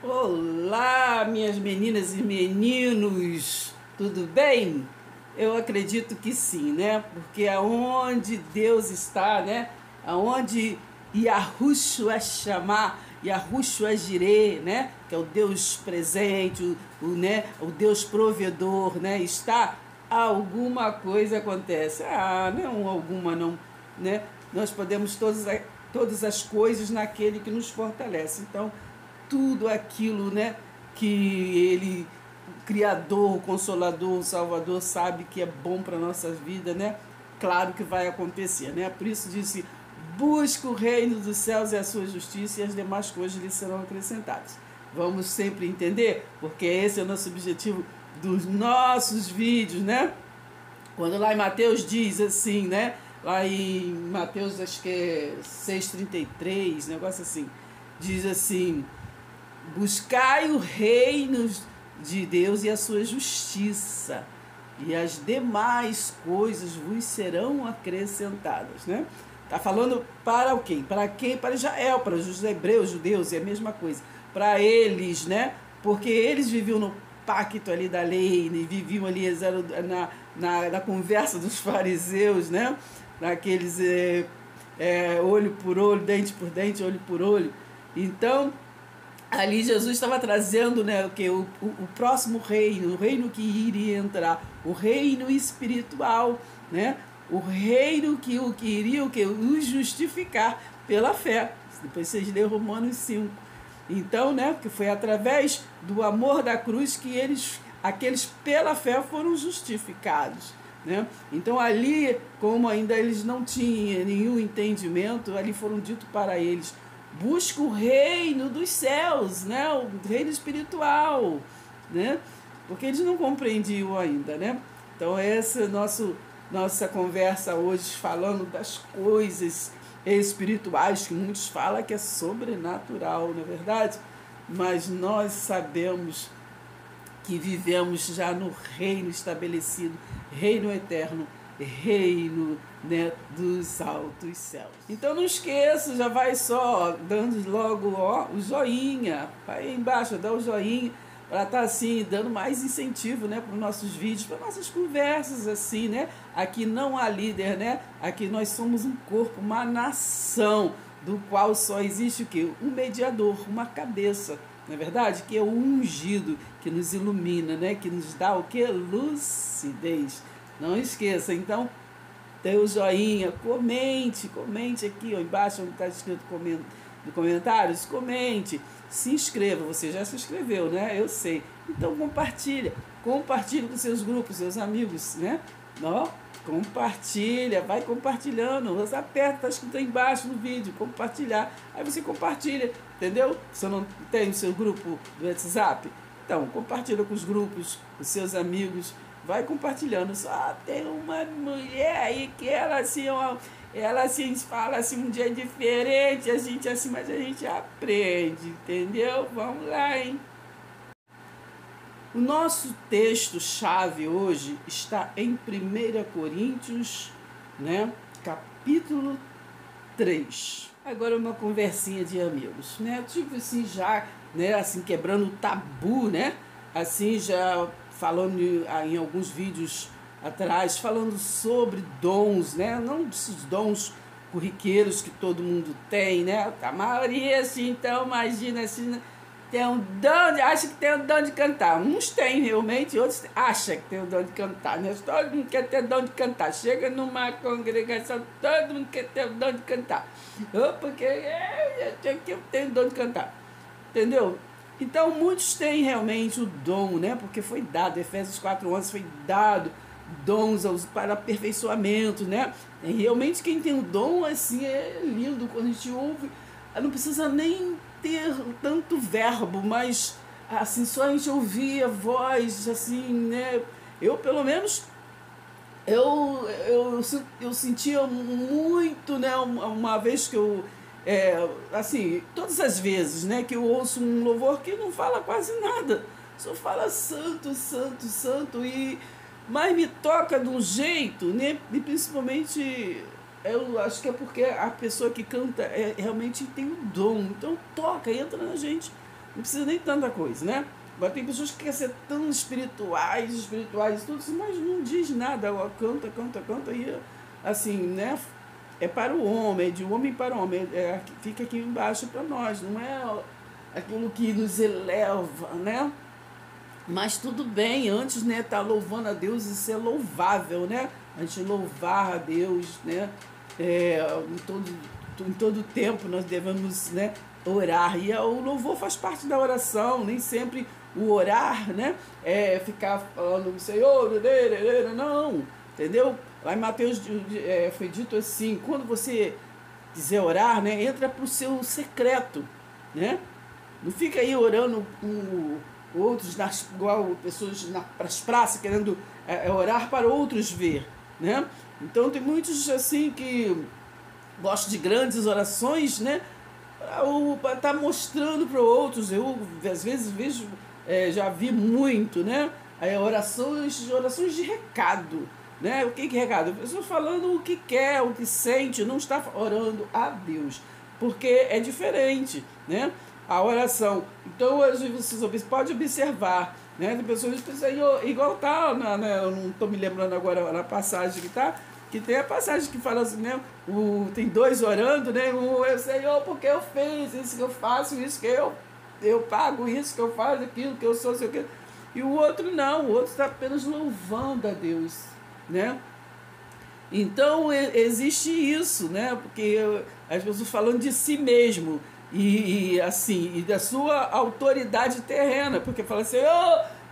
Olá, minhas meninas e meninos, tudo bem? Eu acredito que sim, né? Porque aonde Deus está, né? Aonde Yahushua chamar, Yahushua Jireh, né? Que é o Deus presente, né? O Deus provedor, né? Está, alguma coisa acontece. Não alguma não, né? Nós podemos todas as coisas naquele que nos fortalece. Então, tudo aquilo, né, que ele, o Criador, o Consolador, o Salvador, sabe que é bom para a nossa vida, né? Claro que vai acontecer, né? Por isso disse: busca o reino dos céus e a sua justiça, e as demais coisas lhe serão acrescentadas. Vamos sempre entender, porque esse é o nosso objetivo dos nossos vídeos, né? Quando lá em Mateus diz assim, né? Lá em Mateus, acho que é 6,33, negócio assim, diz assim: buscai o reino de Deus e a sua justiça, e as demais coisas vos serão acrescentadas, né? Tá falando para o quê? Para quem? Para Israel, para os hebreus, judeus, é a mesma coisa. Para eles, né? Porque eles viviam no pacto ali da lei, né? Viviam ali na conversa dos fariseus, né? Naqueles olho por olho, dente por dente, olho por olho. Então, ali Jesus estava trazendo, né, o próximo reino, o reino que iria entrar, o reino espiritual, né? O reino que iria os justificar pela fé. Depois vocês lêem Romanos 5. Então, né, que foi através do amor da cruz que aqueles pela fé foram justificados, né? Então ali, como ainda eles não tinham nenhum entendimento, ali foram dito para eles: busca o reino dos céus, né? O reino espiritual, né? Porque eles não compreendiam ainda, né? Então essa é nossa conversa hoje, falando das coisas espirituais, que muitos falam que é sobrenatural, não é verdade? Mas nós sabemos que vivemos já no reino estabelecido, reino eterno, reino, né, dos altos céus. Então não esqueça, já vai só dando logo o joinha, vai aí embaixo, dá o joinha, para estar assim, dando mais incentivo, né, para os nossos vídeos, para nossas conversas, assim, né? Aqui não há líder, né? Aqui nós somos um corpo, uma nação, do qual só existe o quê? Um mediador, uma cabeça, não é verdade? Que é o ungido, que nos ilumina, né? Que nos dá o quê? Lucidez. Não esqueça, então, dê o joinha, comente aqui, ó, embaixo onde está escrito comentários, comente, se inscreva. Você já se inscreveu, né? Eu sei. Então compartilha com seus grupos, seus amigos, né? Ó, compartilha, vai compartilhando, você aperta, está escrito aí embaixo no vídeo, compartilhar, aí você compartilha, entendeu? Você não tem o seu grupo do WhatsApp? Então, compartilha com os grupos, com seus amigos, vai compartilhando. Só tem uma mulher aí que ela assim fala assim um dia diferente, a gente assim, mas a gente aprende, entendeu? Vamos lá, hein? O nosso texto-chave hoje está em 1 Coríntios, né, capítulo 3. Agora uma conversinha de amigos, né? Tipo assim, já, né, assim, quebrando o tabu, né? Assim, já falando em alguns vídeos atrás, falando sobre dons, né? Não esses dons corriqueiros que todo mundo tem, né? A maioria, assim, então, imagina, assim, tem um dom, acha que tem um dom de cantar. Uns têm realmente, outros acham que tem um dom de cantar, né? Todo mundo quer ter dom de cantar. Chega numa congregação, todo mundo quer ter o dom de cantar. Porque eu tenho dom de cantar. Entendeu? Então, muitos têm realmente o dom, né? Porque foi dado, Efésios 4:11 foi dado dons para aperfeiçoamento, né? E realmente quem tem o dom, assim, é lindo. Quando a gente ouve, não precisa nem ter tanto verbo, mas assim, só a gente ouvir a voz, assim, né? Eu, pelo menos, eu sentia muito, né? Uma vez que assim, todas as vezes, né, que eu ouço um louvor que não fala quase nada, só fala santo, santo, santo, mas me toca de um jeito, né? E principalmente eu acho que é porque a pessoa que canta realmente tem o dom, então toca, entra na gente, não precisa nem tanta coisa, né? Agora tem pessoas que querem ser tão espirituais, tudo, mas não diz nada, ó, canta, e assim, né? É para o homem, é de homem para o homem, fica aqui embaixo para nós, não é aquilo que nos eleva, né? Mas tudo bem, antes, né, tá louvando a Deus, isso é louvável, né? A gente louvar a Deus, né? Em todo tempo nós devemos, né, orar. E o louvor faz parte da oração, nem sempre o orar, né, é ficar falando Senhor, não, entendeu? Lá em Mateus foi dito assim, quando você quiser orar, né, entra para o seu secreto, né? Não fica aí orando com outros, igual pessoas nas praças, querendo orar para outros ver, né? Então tem muitos assim que gostam de grandes orações, né? Para estar mostrando para outros. Eu às vezes vejo, já vi muito, né? Orações de recado, né? O que é recado? A pessoa falando o que quer, o que sente, não está orando a Deus, porque é diferente, né? A oração. Então, você pode observar, né? Tem pessoas que pensam, igual tá, né? Eu não estou me lembrando agora na passagem que tem a passagem que fala assim, né? Tem dois orando, né? Um é Senhor, porque eu fiz isso que eu faço, isso que eu pago, isso que eu faço, aquilo que eu sou, sei o que. E o outro não, o outro está apenas louvando a Deus, né? Então, existe isso, né? Porque as pessoas falando de si mesmo. E da sua autoridade terrena, porque fala assim,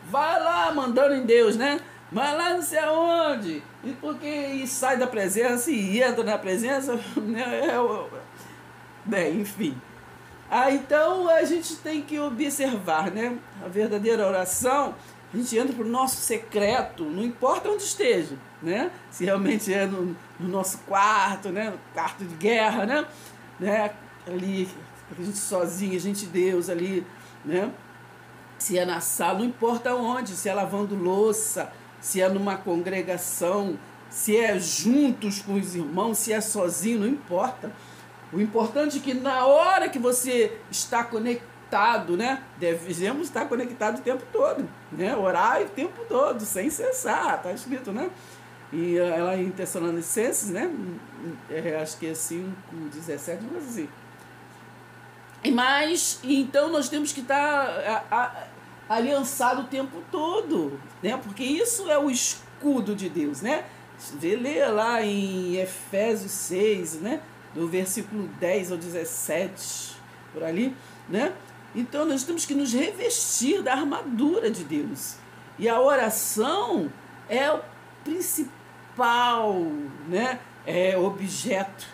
vai lá mandando em Deus, né? Vai lá não sei aonde, e sai da presença e entra na presença, né? Bem, enfim. Então a gente tem que observar, né? A verdadeira oração, a gente entra para o nosso secreto, não importa onde esteja, né? Se realmente é no nosso quarto, né? No quarto de guerra, né? Ali a gente sozinha, a gente Deus ali, né? Se é na sala, não importa onde, se é lavando louça, se é numa congregação, se é juntos com os irmãos, se é sozinho, não importa. O importante é que na hora que você está conectado, né? Devemos estar conectados o tempo todo, né? Orar o tempo todo, sem cessar, tá escrito, né? E ela em Tessalonicenses, né? Acho que é 5:17, não sei assim. Mas, então, nós temos que estar aliançado o tempo todo, né? Porque isso é o escudo de Deus, né? Você lê lá em Efésios 6, né? Do versículo 10 ao 17, por ali, né? Então, nós temos que nos revestir da armadura de Deus. E a oração é o principal, né? Objeto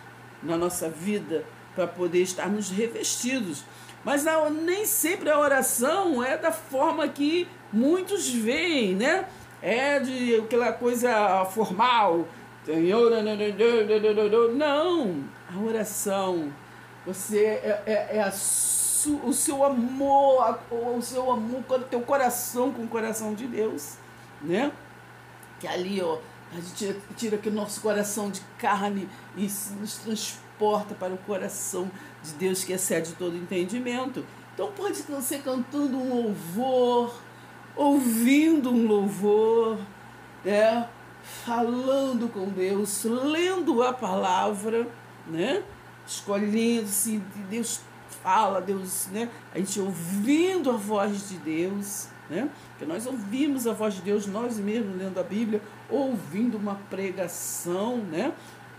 na nossa vida, para poder estarmos revestidos. Mas nem sempre a oração é da forma que muitos veem, né? É de aquela coisa formal. Não, a oração, você o seu amor, com o teu coração com o coração de Deus, né? Que ali, a gente tira aqui o nosso coração de carne e nos transporta para o coração de Deus que excede todo entendimento. Então pode ser cantando um louvor, ouvindo um louvor, né? Falando com Deus, lendo a palavra, né? Escolhendo se Deus fala, Deus, né? A gente ouvindo a voz de Deus, né? Porque nós ouvimos a voz de Deus, nós mesmos lendo a Bíblia, ouvindo uma pregação, né?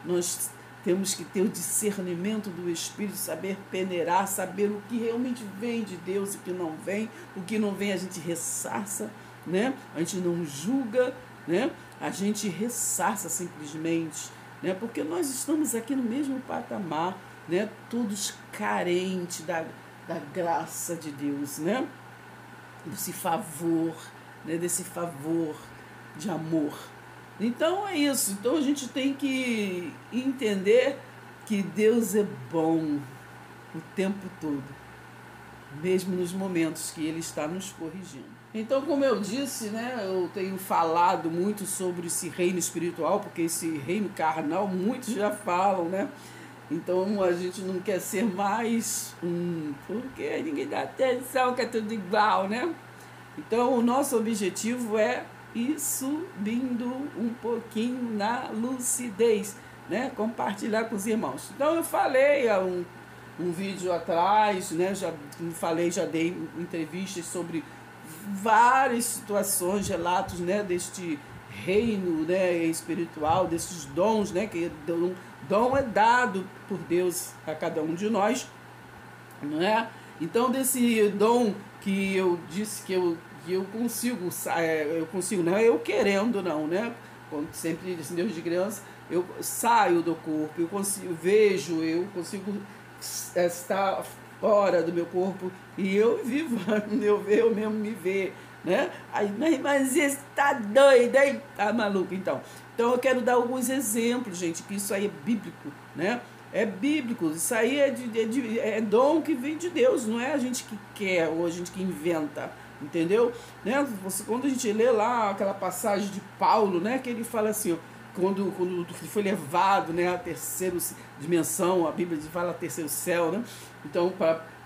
Nós temos que ter o discernimento do Espírito, saber peneirar, saber o que realmente vem de Deus e o que não vem. O que não vem a gente ressarça, né? A gente não julga, né? A gente ressarça simplesmente, né? Porque nós estamos aqui no mesmo patamar, né? Todos carentes da graça de Deus, né? Desse favor, né? Desse favor de amor. Então é isso. Então a gente tem que entender que Deus é bom o tempo todo, mesmo nos momentos que Ele está nos corrigindo. Então, como eu disse, né, eu tenho falado muito sobre esse reino espiritual, porque esse reino carnal muitos já falam, né? Então a gente não quer ser mais porque ninguém dá atenção, que é tudo igual, né? Então o nosso objetivo é ir subindo um pouquinho na lucidez, né? Compartilhar com os irmãos. Então eu falei há um vídeo atrás, né? Já dei entrevistas sobre várias situações, relatos, né? Deste reino, né? Espiritual, desses dons, né? Que dom é dado por Deus a cada um de nós, não é? Então desse dom que eu disse que eu consigo, não é eu querendo não, né? Como sempre disse Deus de criança, eu saio do corpo, eu consigo estar fora do meu corpo e eu vivo, eu mesmo me ver, né? Aí, mas esse tá doido, hein? Tá maluco, então. Então eu quero dar alguns exemplos, gente, que isso aí é bíblico, né? É bíblico, isso aí é dom que vem de Deus, não é a gente que quer ou a gente que inventa, entendeu? Né? Quando a gente lê lá aquela passagem de Paulo, né, que ele fala assim, quando ele foi levado, né, à terceira dimensão, a Bíblia fala terceiro céu, né? Então,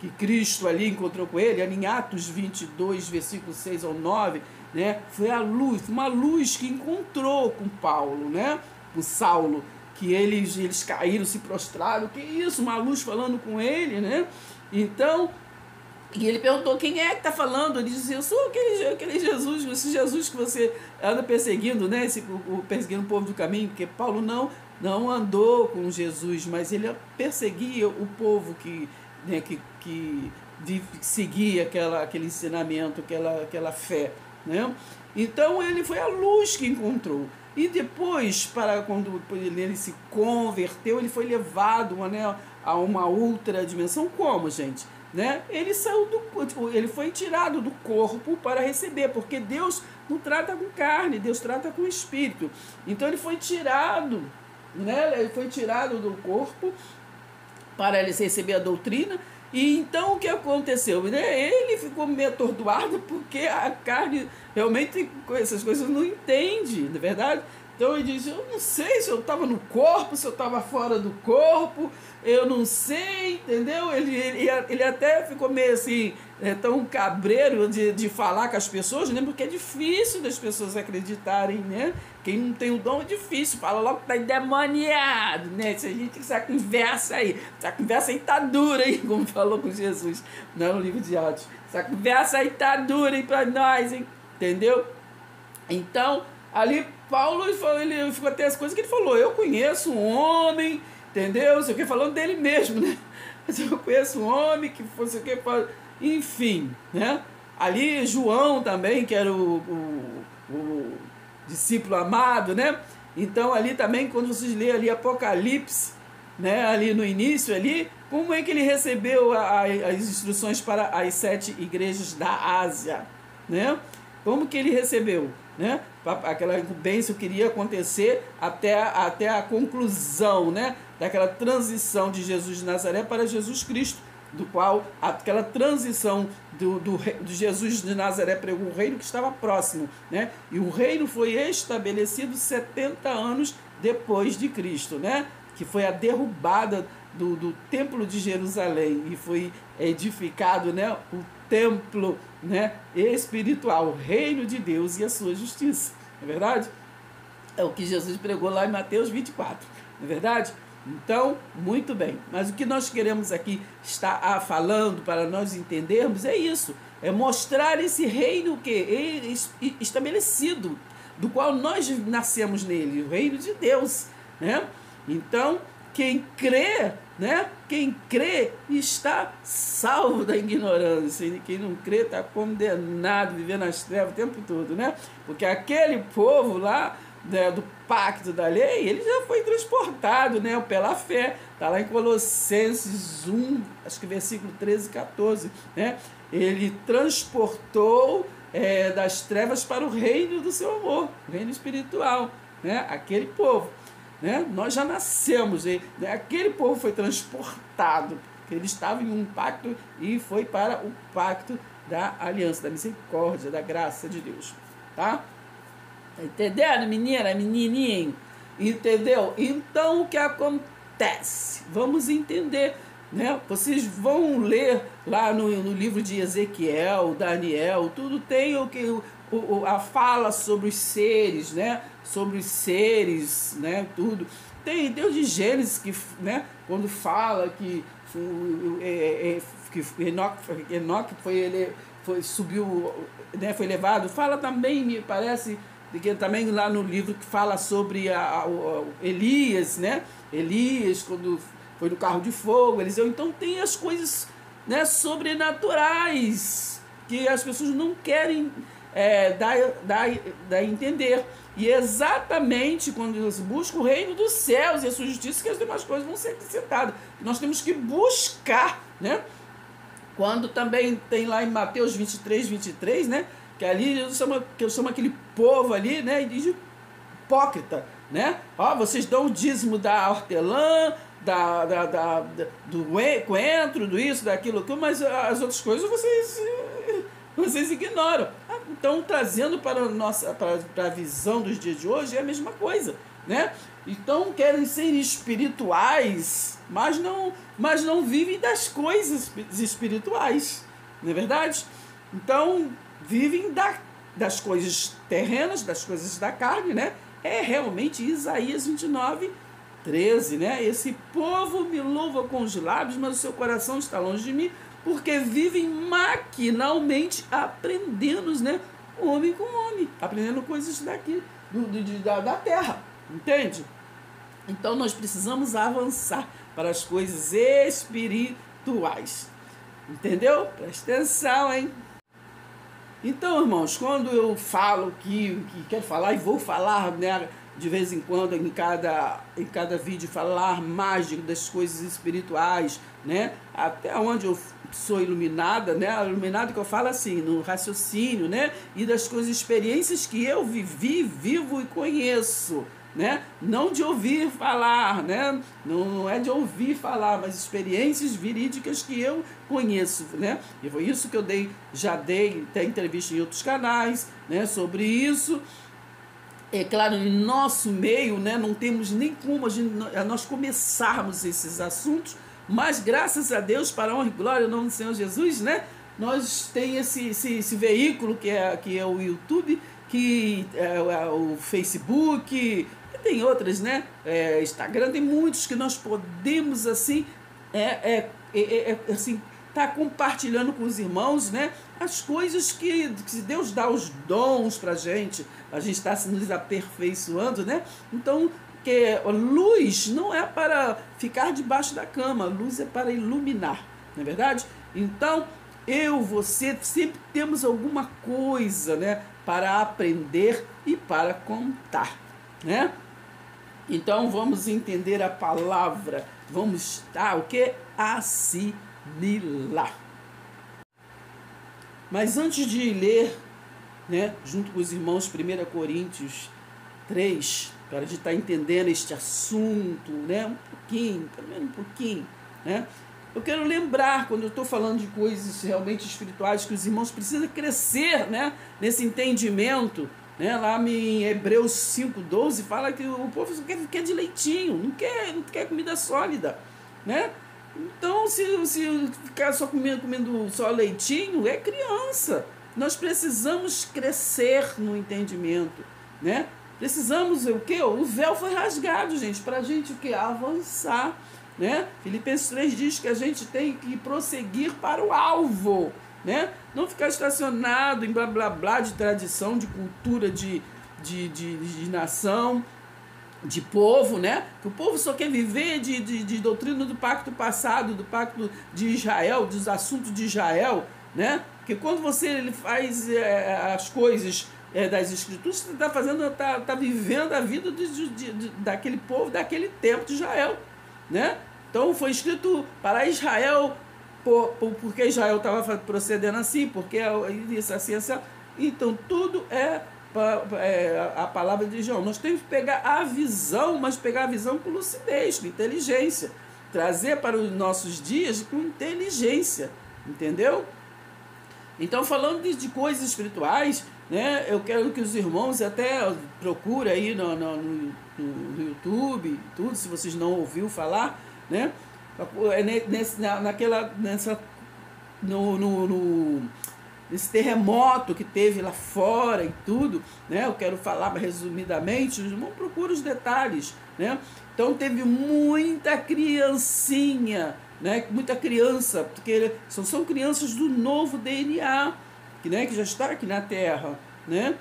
que Cristo ali encontrou com ele, em Atos 22, versículos 6 ao 9, né, foi a luz, uma luz que encontrou com Paulo, né, com Saulo, que eles caíram, se prostraram, que isso, uma luz falando com ele, né? Então, e ele perguntou, quem é que está falando? Ele disse, eu sou aquele Jesus, esse Jesus que você anda perseguindo, né? Perseguindo o povo do caminho, porque Paulo não andou com Jesus, mas ele perseguia o povo que seguia aquele ensinamento, aquela fé, né? Então ele foi a luz que encontrou. E depois, quando ele se converteu, ele foi levado a uma outra dimensão. Como, gente? Né? Ele ele foi tirado do corpo para receber, porque Deus não trata com carne, Deus trata com espírito. Então ele foi tirado, né? Ele foi tirado do corpo para ele receber a doutrina. E então o que aconteceu? Né? Ele ficou meio atordoado porque a carne realmente essas coisas não entende, não é verdade? Então ele disse, eu não sei se eu estava no corpo, se eu estava fora do corpo, eu não sei, entendeu? Ele até ficou meio assim, tão cabreiro de falar com as pessoas, né? Porque é difícil das pessoas acreditarem, né? Quem não tem o dom é difícil, fala logo que tá endemoniado, né? Se a gente essa conversa aí tá dura, hein? Como falou com Jesus, né? No livro de Atos. Essa conversa aí tá dura, hein, pra nós, hein? Entendeu? Então, ali Paulo ele ficou até as coisas que ele falou, eu conheço um homem, entendeu? Sei o que, falando dele mesmo, né? Eu conheço um homem que fosse o que, enfim, né? Ali João também, que era o discípulo amado, né? Então ali também, quando vocês lêem ali Apocalipse, né? Ali no início ali, como é que ele recebeu as instruções para as 7 igrejas da Ásia, né? Como que ele recebeu, né? Aquela bênção queria acontecer até a conclusão, né? Daquela transição de Jesus de Nazaré para Jesus Cristo, do qual aquela transição de Jesus de Nazaré pregou o reino que estava próximo, né? E o reino foi estabelecido 70 anos depois de Cristo, né? Que foi a derrubada do templo de Jerusalém e foi edificado, né? O templo, né? Espiritual, o reino de Deus e a sua justiça, não é verdade? É o que Jesus pregou lá em Mateus 24, não é verdade? Então, muito bem. Mas o que nós queremos aqui estar falando para nós entendermos é isso. É mostrar esse reino estabelecido, do qual nós nascemos nele, o reino de Deus, né? Então, quem crê, né? Quem crê está salvo da ignorância. E quem não crê está condenado, vivendo nas trevas o tempo todo, né? Porque aquele povo lá, né, do pacto da lei, ele já foi transportado, né, pela fé. Está lá em Colossenses 1, acho que versículo 13 e 14. Né? Ele transportou das trevas para o reino do seu amor, o reino espiritual. Né? Aquele povo. Né? Nós já nascemos, né? Aquele povo foi transportado, ele estava em um pacto e foi para o pacto da aliança, da misericórdia, da graça de Deus. Tá? Entendendo, menina, menininho? Entendeu? Então, o que acontece? acontece? Vamos entender, né? Vocês vão ler lá no livro de Ezequiel, Daniel, tudo tem a fala sobre os seres, né? Sobre os seres, né? Tudo. Tem Deus de Gênesis que, né? Quando fala que Enoque subiu, né? Foi levado. Fala também, me parece, que também lá no livro que fala sobre Elias, né? Elias, quando foi no carro de fogo, Eliseu. Então tem as coisas, né, sobrenaturais que as pessoas não querem dar a entender. E é exatamente quando eles buscam o reino dos céus e a sua justiça que as demais coisas vão ser acrescentadas. Nós temos que buscar, né? Quando também tem lá em Mateus 23, né? Que ali eu chamo aquele povo ali, né? E diz hipócrita, né? Ó, vocês dão o dízimo da hortelã, do coentro, do isso, daquilo, mas as outras coisas vocês ignoram. Então, trazendo para a visão dos dias de hoje, é a mesma coisa, né? Então, querem ser espirituais, mas não vivem das coisas espirituais, não é verdade? Então, vivem das coisas terrenas, das coisas da carne, né? É realmente Isaías 29:13, né? Esse povo me louva com os lábios, mas o seu coração está longe de mim, porque vivem maquinalmente aprendendo, né? Homem com homem, aprendendo coisas daqui, da terra, entende? Então nós precisamos avançar para as coisas espirituais, entendeu? Presta atenção, hein? Então, irmãos, quando eu falo que quero falar e vou falar, né, de vez em quando, em cada vídeo, falar mais das coisas espirituais, né? Até onde eu sou iluminada, né? Iluminado que eu falo assim, no raciocínio, né? E das coisas, experiências que eu vivi, vivo e conheço, né? Não de ouvir falar, né? Não é de ouvir falar, mas experiências verídicas que eu conheço, né? E foi isso que eu já dei até entrevista em outros canais, né? Sobre isso. É claro, no nosso meio, né, não temos nem como nós começarmos esses assuntos, mas graças a Deus, para a honra e glória, em nome do Senhor Jesus, né, nós temos esse veículo que é o YouTube, que é o Facebook, e tem outras, né, Instagram, tem muitos que nós podemos, assim, assim, tá compartilhando com os irmãos, né, as coisas que Deus dá os dons pra gente, a gente está se nos aperfeiçoando, né? Então, que luz não é para ficar debaixo da cama, luz é para iluminar, não é verdade? Então, você sempre temos alguma coisa, né, para aprender e para contar, né? Então, vamos entender a palavra, vamos o que? Assimilar. Mas antes de ler, né, junto com os irmãos, 1 Coríntios 3, para a gente estar entendendo este assunto, né, um pouquinho, pelo menos um pouquinho, né, eu quero lembrar, quando eu estou falando de coisas realmente espirituais, que os irmãos precisam crescer, né, nesse entendimento, né, lá em Hebreus 5:12, fala que o povo quer de leitinho, não quer comida sólida, né? Então, se ficar só comendo só leitinho, é criança. Nós precisamos crescer no entendimento, né? Precisamos o quê? O véu foi rasgado, gente, para a gente o quê? Avançar, né? Filipenses 3 diz que a gente tem que prosseguir para o alvo, né? Não ficar estacionado em blá blá blá de tradição, de cultura, de nação, de povo, né? Que o povo só quer viver de doutrina do pacto passado, do pacto de Israel, dos assuntos de Israel, né? Porque quando ele faz as coisas das escrituras, você está vivendo a vida daquele povo, daquele tempo de Israel, né? Então foi escrito para Israel, porque Israel estava procedendo assim, porque isso assim. Então tudo a palavra de João. Nós temos que pegar a visão, mas pegar a visão com lucidez, com inteligência. Trazer para os nossos dias com inteligência. Entendeu? Então, falando de coisas espirituais, eu quero que os irmãos até procurem aí no YouTube, tudo, se vocês não ouviram falar, né? Nesse terremoto que teve lá fora e tudo, né? Eu quero falar resumidamente, os irmãos procuram os detalhes, né? Então teve muita criancinha, né? Muita criança, porque são crianças do novo DNA, que já está aqui na Terra, né?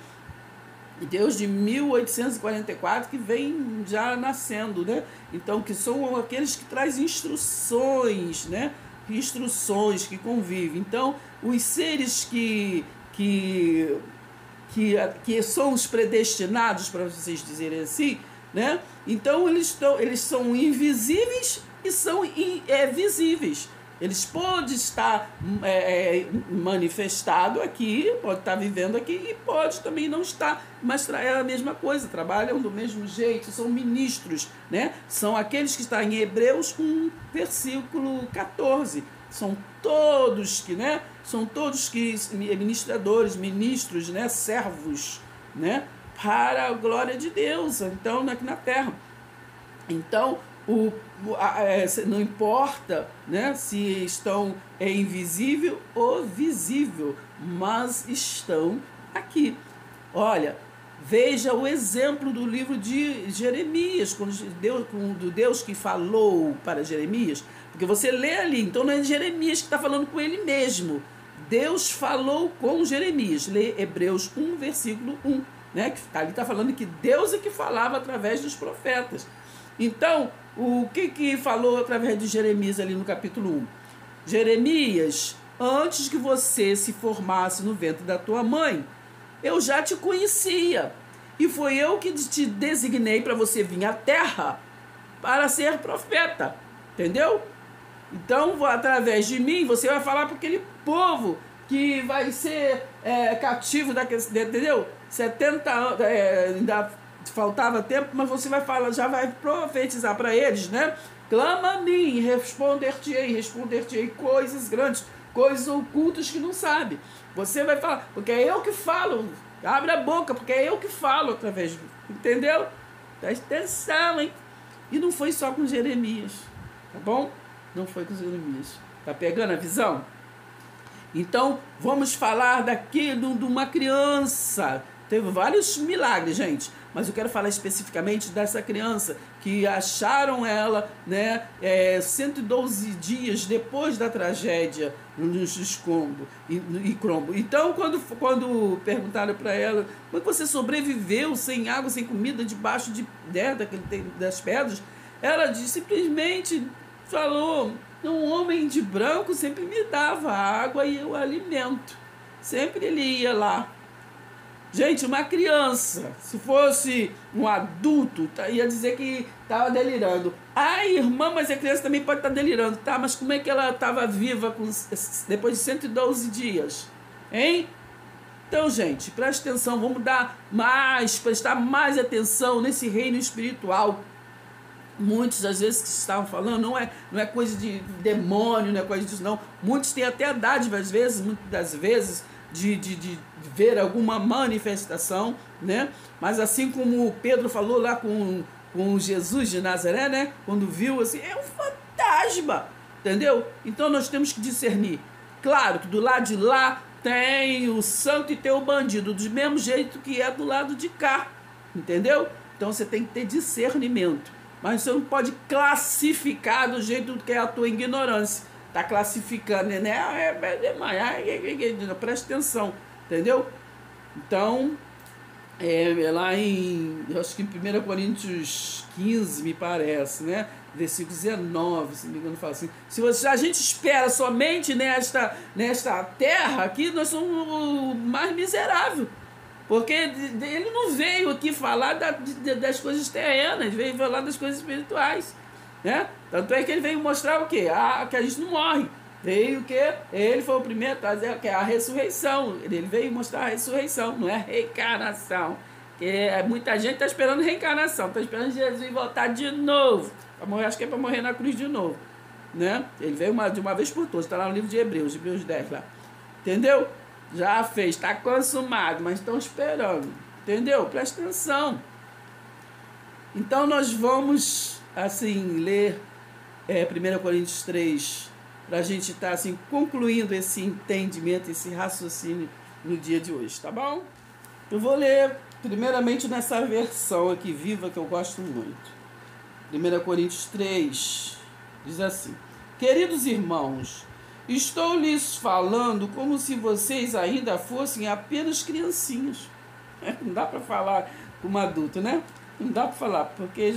Deus de 1844 que vem já nascendo, né? Então, que são aqueles que trazem instruções, né? Instruções que convivem. Então, os seres que são os predestinados, para vocês dizerem assim, né? Então, eles são invisíveis e são visíveis. Eles podem estar manifestado aqui, pode estar vivendo aqui e pode também não estar, mas é a mesma coisa, trabalham do mesmo jeito, são ministros, né? São aqueles que estão em Hebreus 1, versículo 14. São todos que ministradores, ministros, né? Servos, né? Para a glória de Deus, então, aqui na terra. Então, não importa, né, se estão invisível ou visível, mas estão aqui. Olha, veja o exemplo do livro de Jeremias, do Deus que falou para Jeremias, porque você lê ali, então não é Jeremias que está falando com ele mesmo. Deus falou com Jeremias. Lê Hebreus 1, versículo 1, né, que ali está falando que Deus é que falava através dos profetas. Então, o que falou através de Jeremias ali no capítulo 1? Jeremias, antes que você se formasse no ventre da tua mãe, eu já te conhecia. E foi eu que te designei para você vir à terra para ser profeta. Entendeu? Então, através de mim, você vai falar para aquele povo que vai ser cativo entendeu? 70 anos, ainda faltava tempo, mas você vai falar, já vai profetizar para eles, né? Clama a mim, responder-te-ei coisas grandes, coisas ocultas que não sabe. Você vai falar, porque é eu que falo. Abre a boca, porque é eu que falo através de... Entendeu? Presta atenção, hein? E não foi só com Jeremias, tá bom? Não foi com Jeremias. Tá pegando a visão? Então, vamos falar daqui de uma criança. Teve vários milagres, gente, mas eu quero falar especificamente dessa criança que acharam ela, né, 112 dias depois da tragédia nos escombros e Crombo. Então, quando perguntaram para ela como é que você sobreviveu sem água, sem comida, debaixo das pedras, ela simplesmente falou: um homem de branco sempre me dava água e o alimento. Sempre ele ia lá. Gente, uma criança, se fosse um adulto, ia dizer que estava delirando. Ah, irmã, mas a criança também pode estar delirando. Tá, mas como é que ela estava viva depois de 112 dias? Hein? Então, gente, preste atenção, vamos prestar mais atenção nesse reino espiritual. Muitos, às vezes, que estavam falando, não é coisa de demônio, não é coisa disso, não. Muitos têm até a dádiva, às vezes, muitas das vezes, de ver alguma manifestação, né? Mas assim como Pedro falou lá com Jesus de Nazaré, né? Quando viu assim, é um fantasma, entendeu? Então nós temos que discernir. Claro que do lado de lá tem o santo e tem o bandido, do mesmo jeito que é do lado de cá, entendeu? Então você tem que ter discernimento, mas você não pode classificar do jeito que é a tua ignorância. Está classificando, né? Presta atenção, entendeu? Então, lá eu acho que em 1 Coríntios 15, me parece, né? Versículo 19, se não me engano, fala assim: se a gente espera somente nesta terra aqui, nós somos o mais miserável. Porque ele não veio aqui falar das coisas terrenas, veio falar das coisas espirituais. Né? Tanto é que ele veio mostrar o quê? Que a gente não morre. Veio o quê? Ele foi o primeiro a trazer a ressurreição. Ele veio mostrar a ressurreição, não é a reencarnação. Porque muita gente está esperando reencarnação, está esperando Jesus voltar de novo. Acho que é para morrer na cruz de novo. Né? Ele veio de uma vez por todas, está lá no livro de Hebreus 10 lá. Entendeu? Já fez, está consumado, mas estão esperando. Entendeu? Presta atenção. Então nós vamos, assim, ler 1 Coríntios 3, para a gente estar, assim, concluindo esse entendimento, esse raciocínio no dia de hoje, tá bom? Eu vou ler, primeiramente, nessa versão aqui, viva, que eu gosto muito. 1 Coríntios 3, diz assim: queridos irmãos, estou lhes falando como se vocês ainda fossem apenas criancinhas. Não dá para falar como adulto, né? Não dá para falar, porque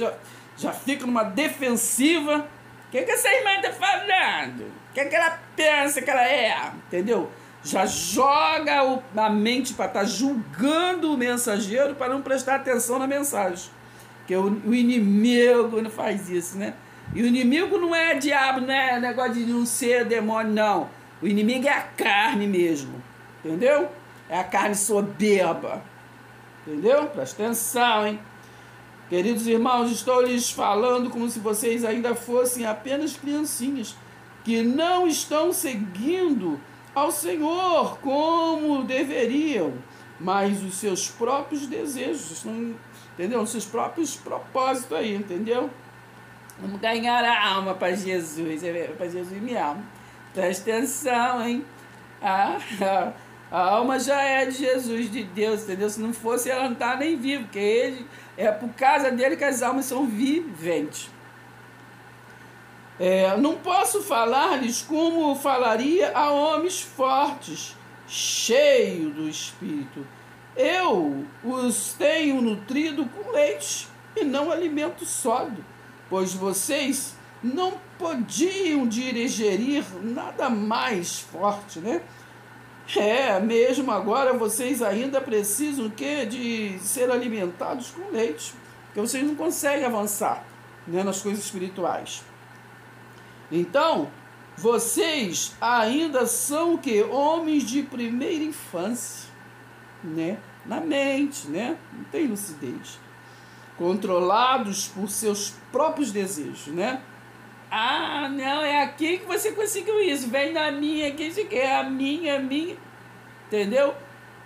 já fica numa defensiva. O que essa irmã está falando? O que ela pensa que ela é? Entendeu? Já joga a mente para estar julgando o mensageiro para não prestar atenção na mensagem. Porque o inimigo não faz isso, né? E o inimigo não é diabo, não é negócio de não ser demônio, não. O inimigo é a carne mesmo. Entendeu? É a carne soberba. Entendeu? Presta atenção, hein? Queridos irmãos, estou lhes falando como se vocês ainda fossem apenas criancinhas, que não estão seguindo ao Senhor como deveriam, mas os seus próprios desejos, entendeu? Os seus próprios propósitos aí, entendeu? Vamos ganhar a alma para Jesus, para Jesus me ama. Presta atenção, hein? A alma já é de Jesus, de Deus, entendeu? Se não fosse, ela não está nem viva, porque ele, é por causa dele que as almas são viventes. Não posso falar-lhes como falaria a homens fortes, cheios do Espírito. Eu os tenho nutrido com leite e não alimento sólido, pois vocês não podiam digerir nada mais forte, né? Mesmo agora vocês ainda precisam de ser alimentados com leite, porque vocês não conseguem avançar, né, nas coisas espirituais. Então, vocês ainda são o quê? Homens de primeira infância, né? Na mente, né? Não tem lucidez. Controlados por seus próprios desejos, né? Ah, não, é aqui que você conseguiu isso. Vem na minha, que isso aqui é a minha. Entendeu?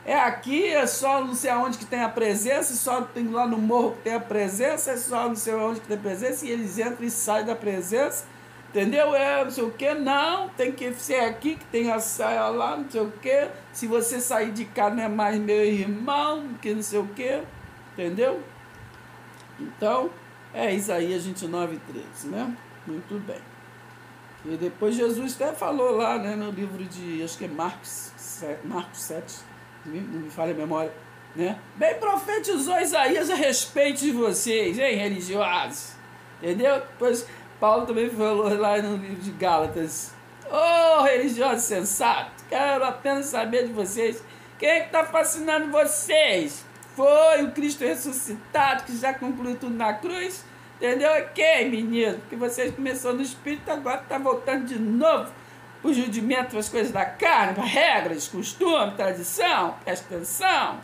É aqui, é só não sei aonde que tem a presença, só tem lá no morro que tem a presença, é só não sei aonde que tem a presença, e eles entram e saem da presença. Entendeu? Não sei o que, não, tem que ser aqui que tem a saia lá, não sei o que. Se você sair de cá não é mais meu irmão, que não sei o que. Entendeu? Então, é Isaías 29:13, né? Muito bem. E depois Jesus até falou lá, né, no livro de, acho que é Marcos 7, não me falha a memória, né? Bem profetizou Isaías a respeito de vocês, hein, religiosos. Entendeu? Depois Paulo também falou lá no livro de Gálatas: ô, religiosos sensatos, quero apenas saber de vocês, quem é que está fascinando vocês? Foi o Cristo ressuscitado que já concluiu tudo na cruz? Entendeu? Ok, menino, porque vocês começaram no Espírito, agora está voltando de novo para o judimento, para as coisas da carne, para regras, costume, tradição. Presta atenção.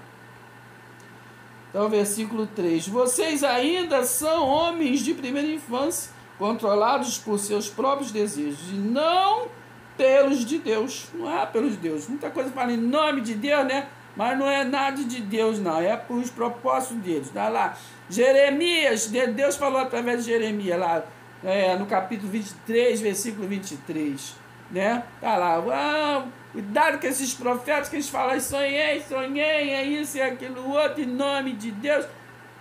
Então, versículo 3. Vocês ainda são homens de primeira infância, controlados por seus próprios desejos, e não pelos de Deus. Não é pelos de Deus. Muita coisa fala em nome de Deus, né? Mas não é nada de Deus, não. É por os propósitos deles. Dá lá. Jeremias, Deus falou através de Jeremias, lá no capítulo 23, versículo 23. Né? Tá lá. Cuidado com esses profetas que eles falam: sonhei, é isso e aquilo outro, em nome de Deus.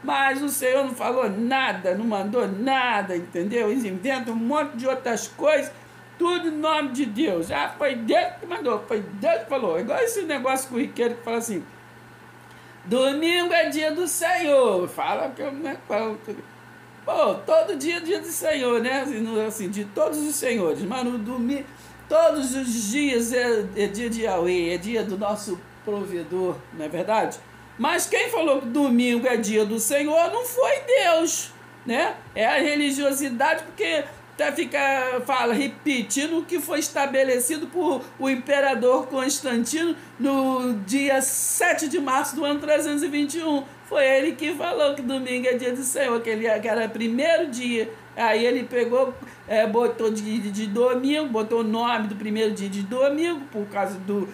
Mas o Senhor não falou nada, não mandou nada, entendeu? Eles inventam um monte de outras coisas, tudo em nome de Deus. Foi Deus que mandou, foi Deus que falou. Igual esse negócio corriqueiro que fala assim: domingo é dia do Senhor. Fala que eu não é qual. Pô, todo dia é dia do Senhor, né? Assim, de todos os senhores. Mas no domingo, todos os dias é dia de Yahweh, é dia do nosso provedor, não é verdade? Mas quem falou que domingo é dia do Senhor não foi Deus, né? É a religiosidade, porque fala repetindo o que foi estabelecido por o imperador Constantino no dia 7 de março do ano 321. Foi ele que falou que domingo é dia do Senhor, que era o primeiro dia Aí ele pegou, botou de domingo, botou o nome do primeiro dia de domingo, por causa do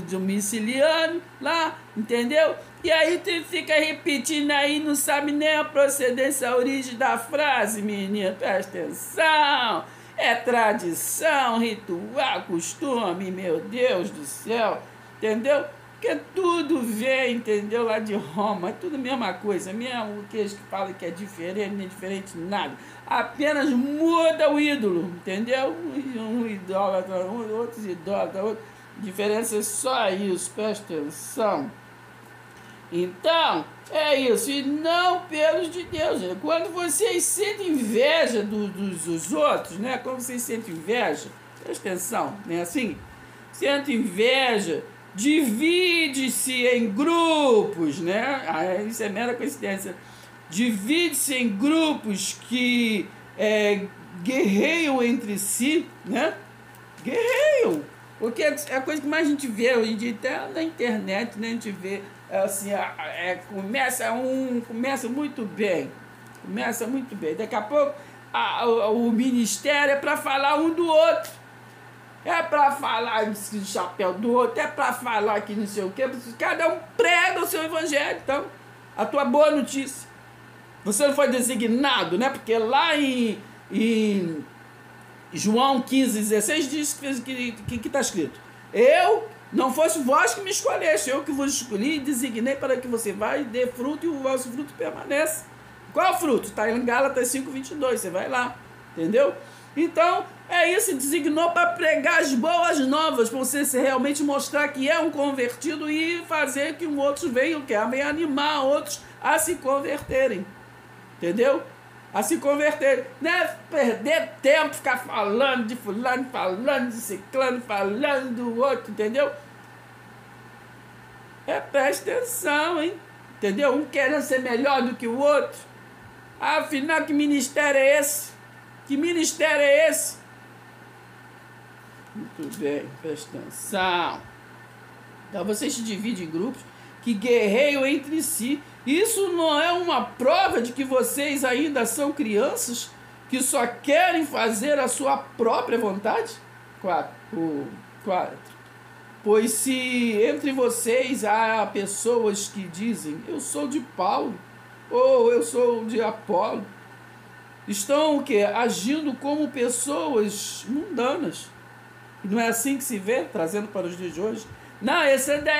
domiciliano lá, entendeu? E aí tu fica repetindo aí, não sabe nem a procedência, a origem da frase, menina, presta atenção. É tradição, ritual, costume, meu Deus do céu, entendeu? Porque tudo vem, entendeu, lá de Roma, é tudo a mesma coisa, mesmo que eles falam que é diferente, nem diferente, nada. Apenas muda o ídolo, entendeu? Um idólatra, outros idólatras, outro. Diferença é só isso, presta atenção. Então, é isso, e não pelos de Deus. Né? Quando vocês sentem inveja dos outros, né? Quando vocês sentem inveja, presta atenção, não é assim? Sentem inveja, divide-se em grupos, né? Isso é mera coincidência. Divide-se em grupos que guerreiam entre si, né? Guerreiam. Porque é a coisa que mais a gente vê hoje em dia, até na internet, né? A gente vê assim, começa muito bem. Começa muito bem. Daqui a pouco o ministério é para falar um do outro. É para falar do chapéu do outro, é para falar que não sei o quê. Cada um prega o seu evangelho. Então, a tua boa notícia. Você não foi designado, né? Porque lá em João 15:16 diz que está escrito: eu, não fosse vós que me escolheste, eu que vos escolhi e designei para que você vá e dê fruto e o vosso fruto permaneça. Qual é o fruto? Está em Gálatas 5:22, você vai lá, entendeu? Então, é isso, designou para pregar as boas novas, para você realmente mostrar que é um convertido e fazer que outros venham animar outros a se converterem, entendeu? A se converter, né? Perder tempo, ficar falando de fulano, falando de ciclano, falando do outro, entendeu? Presta atenção, hein? Entendeu? Um querendo ser melhor do que o outro. Afinal, que ministério é esse? Que ministério é esse? Muito bem, presta atenção. Então vocês se dividem em grupos que guerreiam entre si. Isso não é uma prova de que vocês ainda são crianças que só querem fazer a sua própria vontade? 4. Pois se entre vocês há pessoas que dizem, eu sou de Paulo, ou eu sou de Apolo, estão o quê? Agindo como pessoas mundanas. Não é assim que se vê, trazendo para os dias de hoje? Não, eu sou da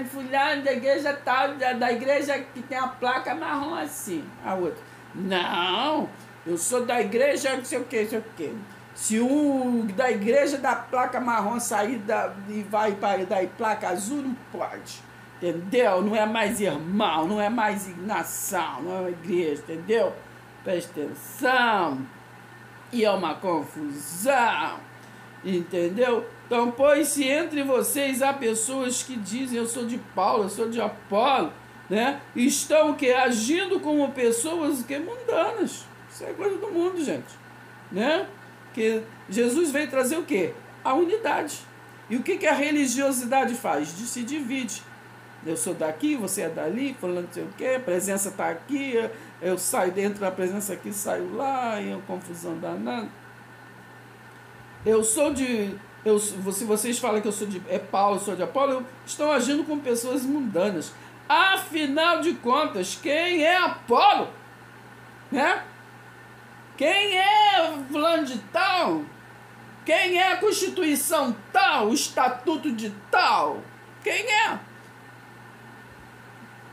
fulano, da igreja tal, da igreja que tem a placa marrom assim. A outra, não, eu sou da igreja não sei o que, não sei o que. Se um da igreja da placa marrom sair e vai para da placa azul, não pode. Entendeu? Não é mais irmão, não é mais nação, não é uma igreja, entendeu? Presta atenção. E é uma confusão. Entendeu? Então, pois se entre vocês há pessoas que dizem eu sou de Paulo, eu sou de Apolo, né? Estão o quê? Agindo como pessoas o quê? Mundanas. Isso é coisa do mundo, gente. Né? Que Jesus veio trazer o quê? A unidade. E o que a religiosidade faz? Se divide. Eu sou daqui, você é dali, falando não sei o quê, a presença está aqui, eu saio dentro da presença aqui, saio lá, e é uma confusão danada. Se vocês falam que eu sou de Paulo, eu sou de Apolo, estão agindo como pessoas mundanas. Afinal de contas, quem é Apolo? Né? Quem é fulano de tal? Quem é a Constituição tal? O Estatuto de tal? Quem é?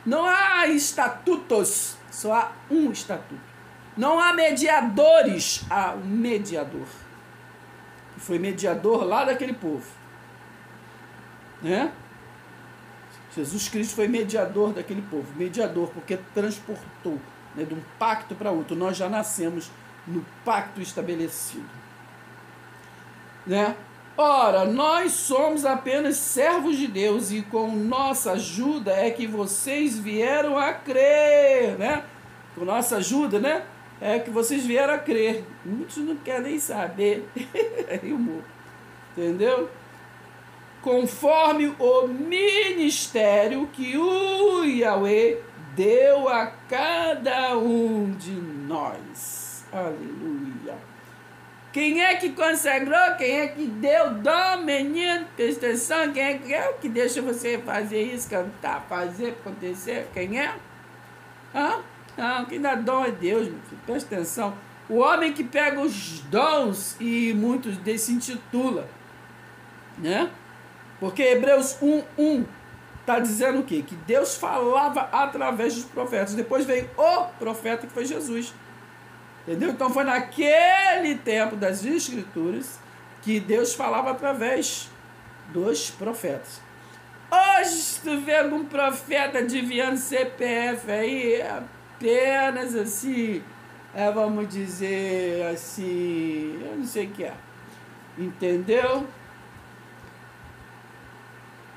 Não há estatutos, só há um estatuto. Não há mediadores, há um mediador. Que foi mediador lá daquele povo. Né? Jesus Cristo foi mediador daquele povo. Mediador, porque transportou, né, de um pacto para outro. Nós já nascemos no pacto estabelecido. Né? Ora, nós somos apenas servos de Deus e com nossa ajuda é que vocês vieram a crer, né? Com nossa ajuda, né? É que vocês vieram a crer. Muitos não querem nem saber. Entendeu? Conforme o ministério que o Yahweh deu a cada um de nós. Aleluia. Quem é que consagrou? Quem é que deu dom, menino? Presta atenção, quem é que deixa você fazer isso, cantar, fazer, acontecer? Quem é? Hã? Não, quem dá dom é Deus, meu filho. Presta atenção. O homem que pega os dons e muitos deles se intitula, né? Porque Hebreus 1:1 está dizendo o quê? Que Deus falava através dos profetas. Depois veio o profeta que foi Jesus. Entendeu? Então foi naquele tempo das Escrituras que Deus falava através dos profetas. Hoje, se tu vê algum profeta adivinhando CPF aí, é apenas assim, vamos dizer assim, eu não sei o que é. Entendeu?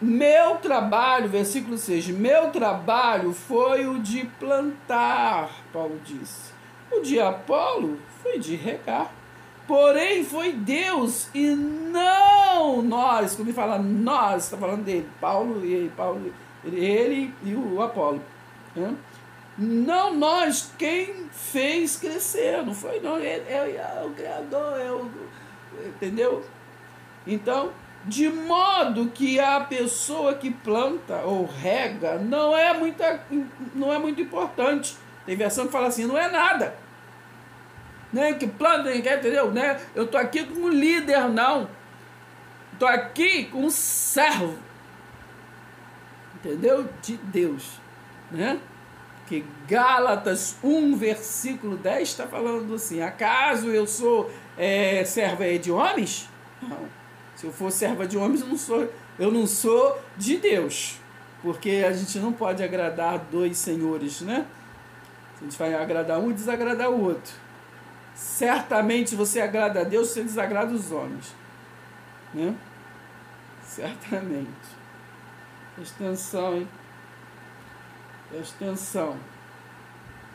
Meu trabalho, versículo 6, meu trabalho foi o de plantar, Paulo disse. O de Apolo foi de regar. Porém, foi Deus e não nós. Quando ele fala nós, está falando dele, ele e o Apolo. Né? Não nós, quem fez crescer, não foi não. Ele é o Criador, entendeu? Então, de modo que a pessoa que planta ou rega não é muito importante. Tem versão que fala assim, não é nada. Né? Que planta, entendeu? Né? Eu estou aqui como líder, não. Estou aqui como servo. Entendeu? De Deus. Né? Que Gálatas 1, versículo 10 está falando assim, acaso eu sou serva de homens? Não. Se eu for serva de homens, eu não sou de Deus. Porque a gente não pode agradar dois senhores, né? A gente vai agradar um e desagradar o outro. Certamente você agrada a Deus, você desagrada os homens. Né? Certamente. Presta atenção, hein? Presta atenção.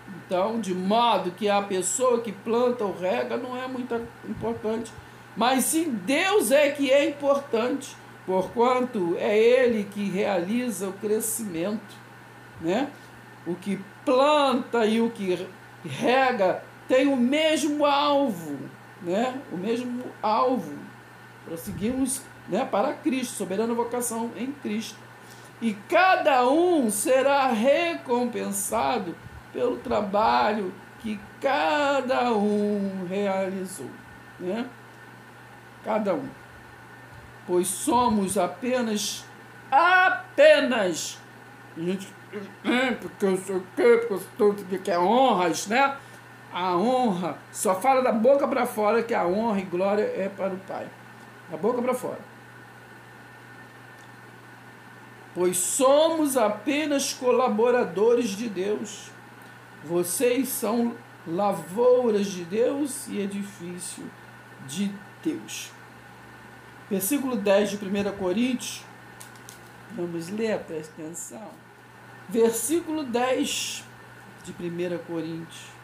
Então, de modo que a pessoa que planta ou rega não é muito importante. Mas sim, Deus é que é importante, porquanto é Ele que realiza o crescimento. Né? O que planta e o que rega tem o mesmo alvo, né? O mesmo alvo. Prosseguimos, né, para Cristo, soberana vocação em Cristo. E cada um será recompensado pelo trabalho que cada um realizou, né? Cada um. Pois somos apenas, gente, porque eu sou o quê? Porque eu sou que é honras, né? A honra, só fala da boca para fora que a honra e glória é para o Pai. Da boca para fora. Pois somos apenas colaboradores de Deus. Vocês são lavouras de Deus e edifício de Deus. Versículo 10 de 1 Coríntios. Vamos ler, presta atenção. Versículo 10 de 1 Coríntios.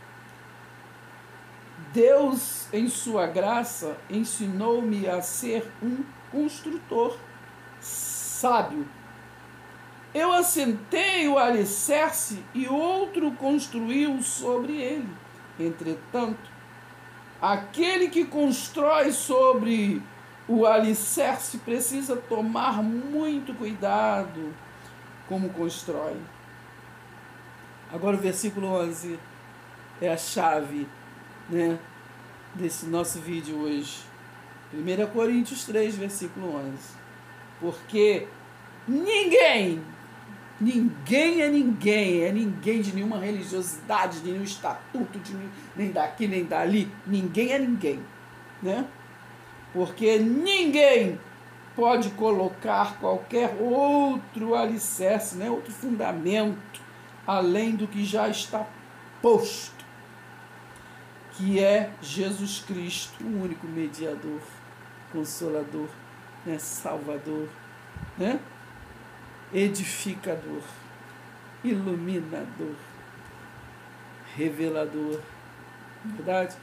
Deus, em sua graça, ensinou-me a ser um construtor sábio. Eu assentei o alicerce e outro construiu sobre ele. Entretanto, aquele que constrói sobre o alicerce precisa tomar muito cuidado como constrói. Agora o versículo 11 é a chave, né, desse nosso vídeo hoje. 1 Coríntios 3, versículo 11. Porque ninguém é ninguém de nenhuma religiosidade, de nenhum estatuto, nem daqui nem dali. Ninguém é ninguém, né? Porque ninguém pode colocar qualquer outro alicerce, né, outro fundamento, além do que já está posto, que é Jesus Cristo, o único mediador, consolador, né, salvador, né, edificador, iluminador, revelador. Verdade?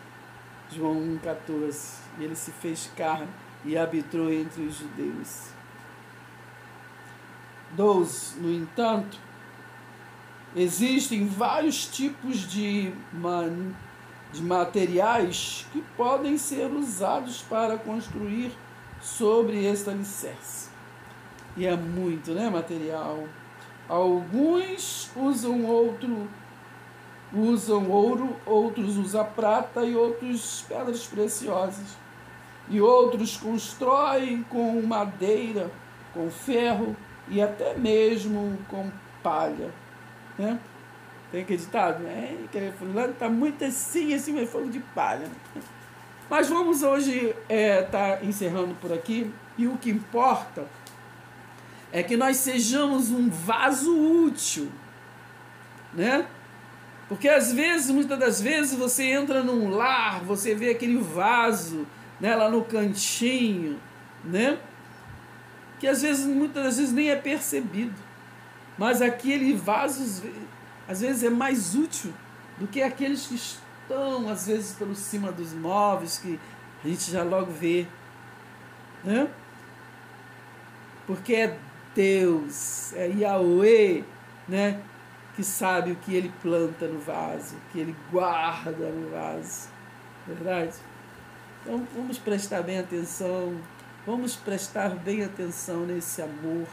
João 1,14. Ele se fez carne e habitou entre os judeus. 12. No entanto, existem vários tipos de de materiais que podem ser usados para construir sobre este alicerce. E é muito, né, material. Alguns usam ouro, outros usam prata e outros pedras preciosas. E outros constroem com madeira, com ferro e até mesmo com palha. Né? Tem acreditado? Que fulano está muito assim, mas fogo de palha. Mas vamos hoje tá encerrando por aqui. E o que importa é que nós sejamos um vaso útil, né? Porque às vezes, muitas das vezes, você entra num lar, você vê aquele vaso, né, lá no cantinho, né? Que às vezes, muitas das vezes nem é percebido. Mas aquele vaso, às vezes, é mais útil do que aqueles que estão, às vezes, pelo cima dos móveis, que a gente já logo vê, né? Porque é Deus, é Yahweh, né, que sabe o que ele planta no vaso, que ele guarda no vaso, verdade? Então vamos prestar bem atenção, vamos prestar bem atenção nesse amor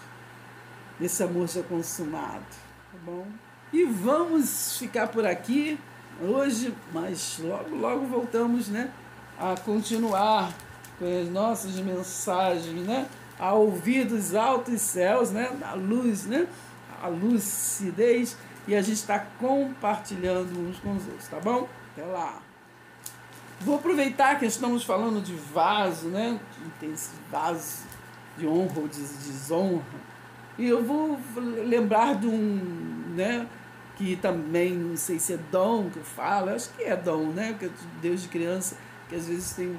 já consumado, tá bom? E vamos ficar por aqui hoje, mas logo voltamos, né, a continuar com as nossas mensagens, né? A ouvir dos altos céus, né? A luz, né? A lucidez, e a gente está compartilhando uns com os outros, tá bom? Até lá. Vou aproveitar que estamos falando de vaso, né? Tem esse vaso de honra ou de desonra. E eu vou lembrar de um, né? Que também, não sei se é dom que eu falo, acho que é dom, né? Porque Deus de criança, que às vezes tem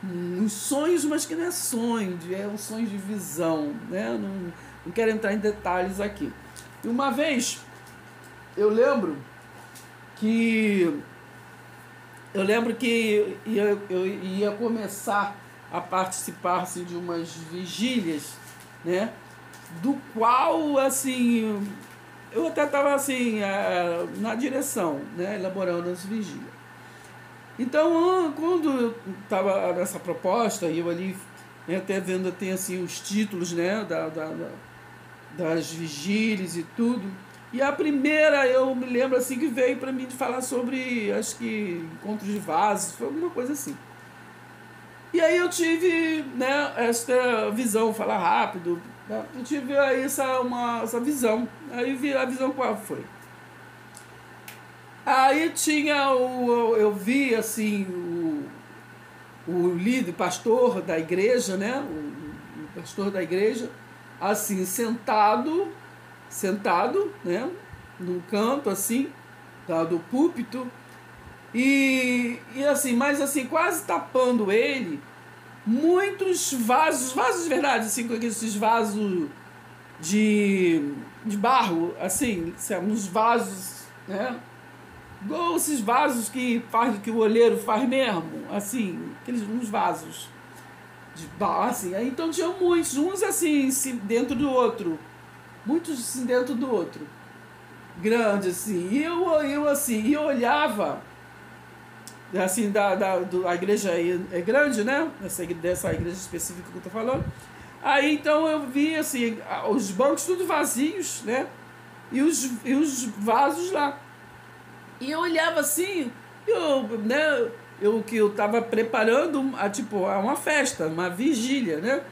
uns sonhos, mas que não é sonho, é um sonho de visão, né? Não quero entrar em detalhes aqui. E uma vez, eu lembro que eu ia começar a participar assim, de umas vigílias, né? Do qual, assim, eu até estava assim, na direção, né? Elaborando as vigílias. Então, quando eu estava nessa proposta, e eu ali, né, até vendo, tem assim os títulos, né, das vigílias e tudo. E a primeira, eu me lembro assim, que veio para mim de falar sobre, acho que, encontros de vasos, foi alguma coisa assim. E aí eu tive, né, esta visão, falar rápido, né, eu tive aí essa visão. Aí vi a visão qual foi. Aí tinha eu vi assim o líder, pastor da igreja, né? O pastor da igreja, assim, sentado, né? Num canto assim, do púlpito, e assim, mas assim, quase tapando ele, muitos vasos de verdade, assim, com esses vasos de barro, assim, uns vasos, né? Igual esses vasos que o olheiro faz mesmo, assim, uns vasos de barro, assim. Aí, então tinha muitos, uns assim, dentro do outro, muitos assim dentro do outro, grande assim. E eu assim, eu olhava, assim, a igreja é grande, né? Dessa igreja específica que eu tô falando. Aí então eu vi assim, os bancos tudo vazios, né? E os vasos lá. E eu olhava assim, que eu estava preparando uma festa, uma vigília, né?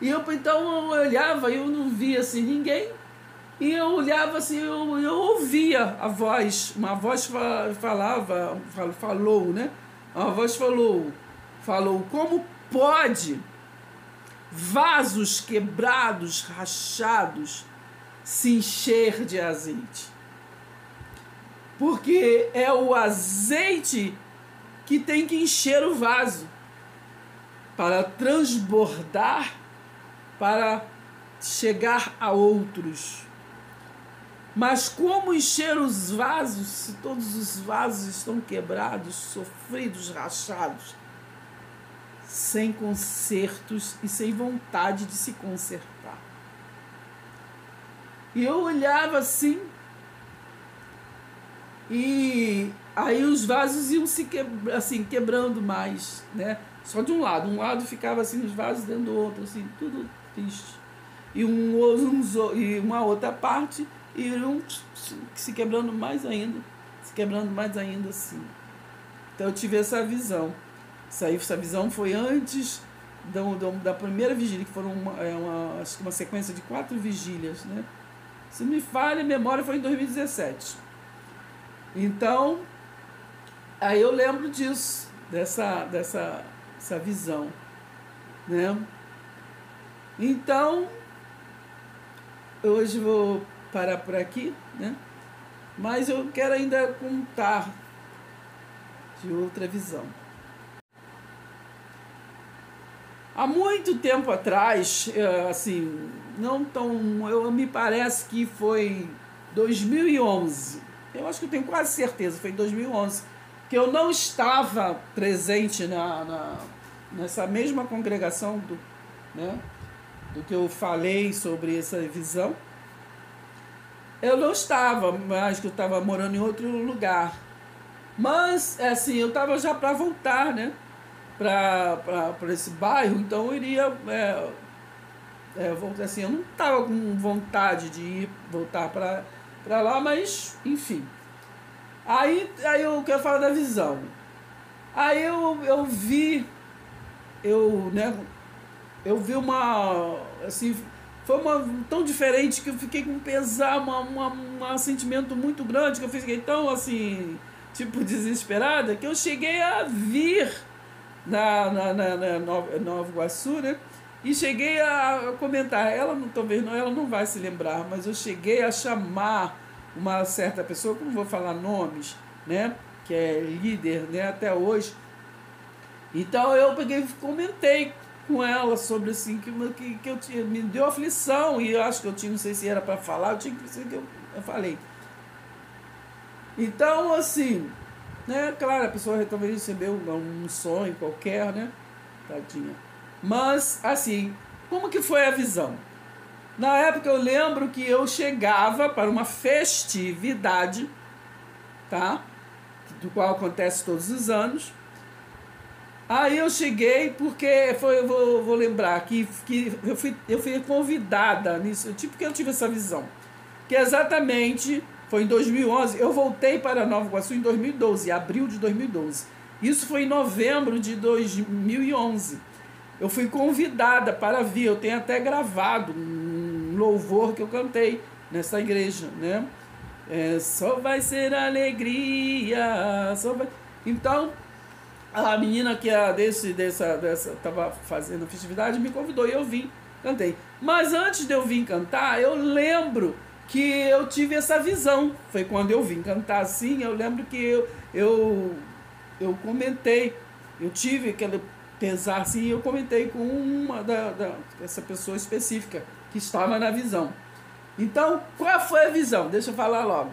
E então eu olhava e eu não via assim ninguém. E eu olhava assim, eu ouvia a voz, uma voz falou, né? Uma voz falou, como pode vasos quebrados, rachados, se encher de azeite? Porque é o azeite que tem que encher o vaso para transbordar, para chegar a outros. Mas como encher os vasos se todos os vasos estão quebrados, sofridos, rachados, sem consertos e sem vontade de se consertar? E eu olhava assim, e aí os vasos iam se assim, quebrando mais, né? Só de um lado ficava assim os vasos dentro do outro, assim, tudo triste. E, e uma outra parte iriam se quebrando mais ainda, assim. Então eu tive essa visão. Essa visão foi antes da primeira vigília, que foram acho que uma sequência de 4 vigílias, né? Se me falha a memória, foi em 2017. Então, aí eu lembro disso, dessa visão, né? Então, hoje vou parar por aqui, né? Mas eu quero ainda contar de outra visão. Há muito tempo atrás, assim, não tão, me parece que foi 2011, eu acho que eu tenho quase certeza, foi em 2011, que eu não estava presente nessa mesma congregação né, do que eu falei sobre essa visão. Eu não estava, mas que eu estava morando em outro lugar. Mas, assim, eu estava já para voltar, né, para esse bairro, então eu iria voltar, assim, eu não estava com vontade de voltar para lá, mas enfim. Aí eu quero falar da visão. Aí eu vi uma, assim, foi tão diferente que eu fiquei com pesar, um sentimento muito grande, que eu fiquei tão assim, tipo, desesperada, que eu cheguei a vir na Nova Iguaçu, né? E cheguei a comentar, talvez ela não vai se lembrar, mas eu cheguei a chamar uma certa pessoa, que não vou falar nomes, né? Que é líder, né? Até hoje. Então eu comentei com ela sobre assim, que eu tinha, me deu aflição, e eu acho que eu tinha, não sei se era para falar, eu tinha que ser que eu falei. Então, assim, né? Claro, a pessoa talvez recebeu um sonho qualquer, né? Tadinha. Mas, assim, como que foi a visão? Na época eu lembro que eu chegava para uma festividade, tá? Do qual acontece todos os anos. Aí eu cheguei porque eu vou lembrar que eu fui convidada nisso, tipo que eu tive essa visão. Que exatamente foi em 2011, eu voltei para Nova Iguaçu em 2012, abril de 2012. Isso foi em novembro de 2011. Eu fui convidada para vir, eu tenho até gravado um louvor que eu cantei nessa igreja, né? Só vai ser alegria, só vai... Então, a menina que estava fazendo a festividade me convidou e eu vim, cantei. Mas antes de eu vir cantar, eu lembro que eu tive essa visão. Foi quando eu vim cantar assim, eu lembro que eu comentei, eu tive aquele pesar assim, eu comentei com essa pessoa específica que estava na visão. Então, qual foi a visão? Deixa eu falar logo.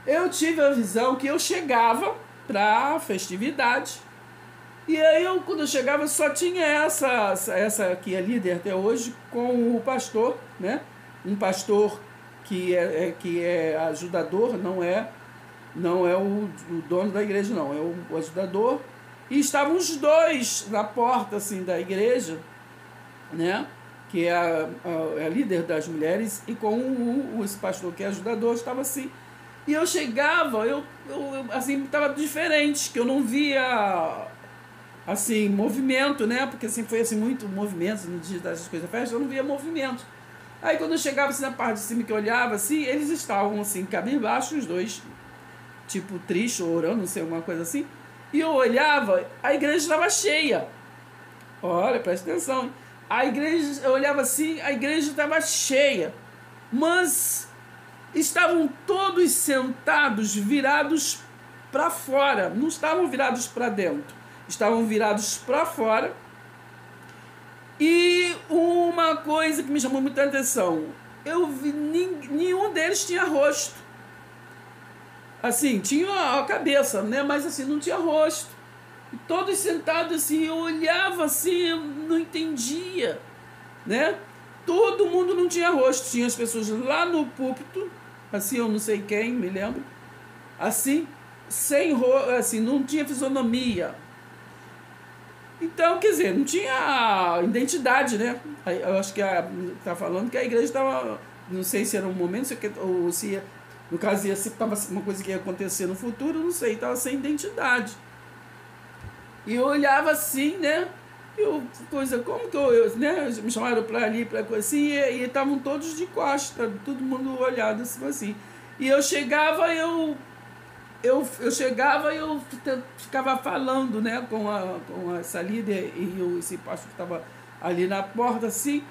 Eu tive a visão que eu chegava para a festividade, e aí quando eu chegava, só tinha essa que é líder até hoje, com o pastor, né? Um pastor que é ajudador, não é o dono da igreja, não, é o ajudador. E estavam os dois na porta assim, da igreja, né? Que é a líder das mulheres, e com esse pastor que é ajudador, estava assim. E eu chegava, eu assim, estava diferente, que eu não via assim, movimento, né? Porque assim, foi assim, muito movimento no dia das coisas da festa, eu não via movimento. Aí quando eu chegava assim, na parte de cima, que eu olhava assim, eles estavam assim, cabisbaixos, os dois, tipo triste, ou orando, não sei, alguma coisa assim. E eu olhava, a igreja estava cheia. Olha, presta atenção. A igreja, eu olhava assim, a igreja estava cheia. Mas estavam todos sentados, virados para fora. Não estavam virados para dentro. Estavam virados para fora. E uma coisa que me chamou muita atenção. Eu vi, nenhum deles tinha rosto. Assim, tinha a cabeça, né? Mas assim, não tinha rosto. E todos sentados assim, eu olhava assim, eu não entendia, né? Todo mundo não tinha rosto. Tinha as pessoas lá no púlpito, assim, eu não sei quem, me lembro, assim, assim, não tinha fisionomia. Então, quer dizer, não tinha identidade, né? Eu acho que tá falando que a igreja estava, não sei se era um momento, ou se, no caso, se estava uma coisa que ia acontecer no futuro, não sei, estava sem identidade. E eu olhava assim, né? Coisa, como que eu né? Me chamaram para ali, para coisa assim, e estavam todos de costas, todo mundo olhado assim. E eu chegava, eu chegava e eu ficava falando, né, com essa líder e esse pastor que estava ali na porta, assim,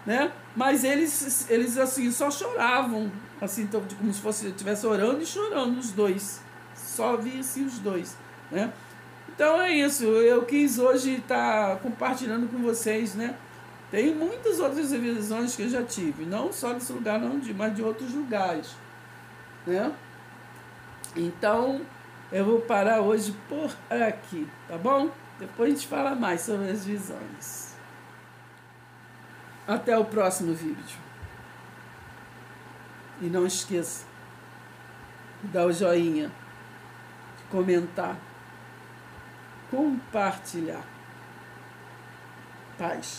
né? Mas eles assim, só choravam, assim, então, como se fosse eu estivesse orando e chorando, os dois. Só vi assim os dois, né? Então é isso, eu quis hoje estar compartilhando com vocês, né? Tem muitas outras visões que eu já tive, não só desse lugar, não, mas de outros lugares, né? Então, eu vou parar hoje por aqui, tá bom? Depois a gente fala mais sobre as visões. Até o próximo vídeo. E não esqueça de dar o joinha, de comentar, compartilhar. Paz.